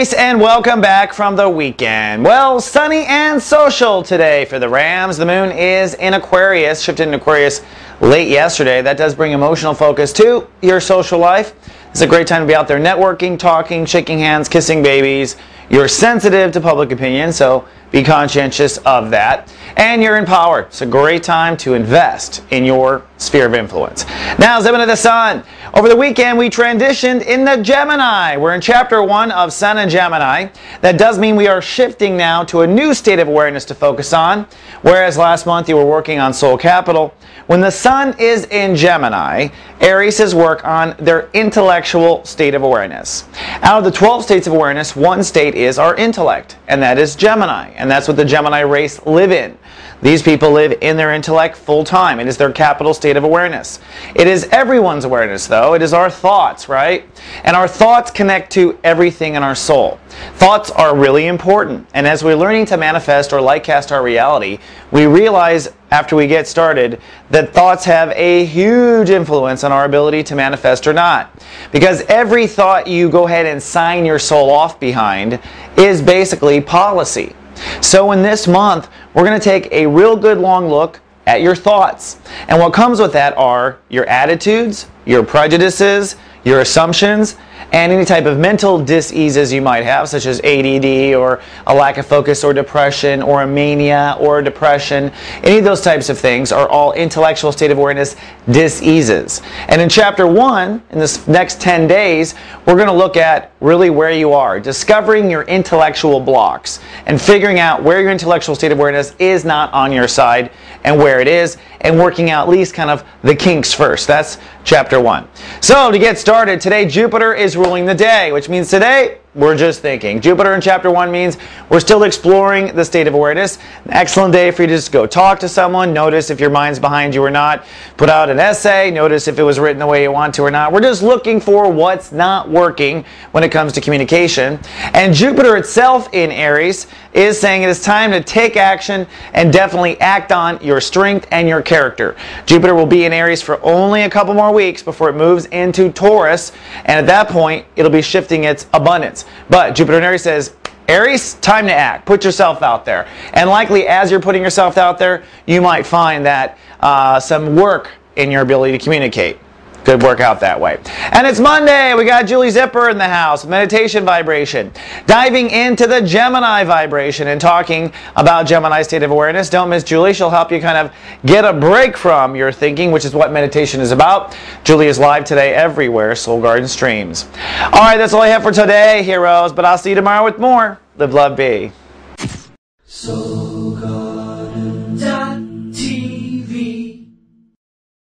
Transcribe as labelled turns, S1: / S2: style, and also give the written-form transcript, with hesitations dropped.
S1: Aries, and welcome back from the weekend. Well, sunny and social today for the Rams. The moon is in Aquarius, shifted in Aquarius late yesterday. That does bring emotional focus to your social life. It's a great time to be out there networking, talking, shaking hands, kissing babies. You're sensitive to public opinion, so be conscientious of that. And you're empowered. It's a great time to invest in your sphere of influence. Now, Zebin of the Sun. Over the weekend, we transitioned into Gemini. We're in Chapter 1 of Sun and Gemini. That does mean we are shifting now to a new state of awareness to focus on. Whereas last month you were working on Soul Capital. When the Sun is in Gemini, Aries' work on their intellectual state of awareness. Out of the 12 states of awareness, one state is our intellect, and that is Gemini. And that's what the Gemini race live in. These people live in their intellect full time. It is their capital state of awareness. It is everyone's awareness, though. It is our thoughts, right? And our thoughts connect to everything in our soul. Thoughts are really important. And as we're learning to manifest or lightcast our reality, we realize after we get started that thoughts have a huge influence on our ability to manifest or not. Because every thought you go ahead and sign your soul off behind is basically policy. So in this month, we're going to take a real good long look at your thoughts. And what comes with that are your attitudes, your prejudices, your assumptions, and any type of mental diseases you might have, such as ADD or a lack of focus or depression or a mania or depression. Any of those types of things are all intellectual state of awareness diseases. And in Chapter 1, in this next 10 days, we're going to look at really where you are, discovering your intellectual blocks and figuring out where your intellectual state of awareness is not on your side and where it is, and working out at least kind of the kinks first. That's Chapter 1. So to get started, today Jupiter is ruling the day, which means today we're just thinking. Jupiter in Chapter 1 means we're still exploring the state of awareness. An excellent day for you to just go talk to someone, notice if your mind's behind you or not, put out an essay, notice if it was written the way you want to or not. We're just looking for what's not working when it comes to communication. And Jupiter itself in Aries is saying it is time to take action and definitely act on your strength and your character. Jupiter will be in Aries for only a couple more weeks before it moves into Taurus, and at that point it'll be shifting its abundance. But Jupiter in Aries says, Aries, time to act. Put yourself out there. And likely as you're putting yourself out there, you might find that some work in your ability to communicate. Good work out that way. And it's Monday. We got Julie Zipper in the house. Meditation vibration. Diving into the Gemini vibration and talking about Gemini's state of awareness. Don't miss Julie. She'll help you kind of get a break from your thinking, which is what meditation is about. Julie is live today everywhere Soul Garden streams. All right, that's all I have for today, heroes. But I'll see you tomorrow with more. Live, love, be. Soul Garden.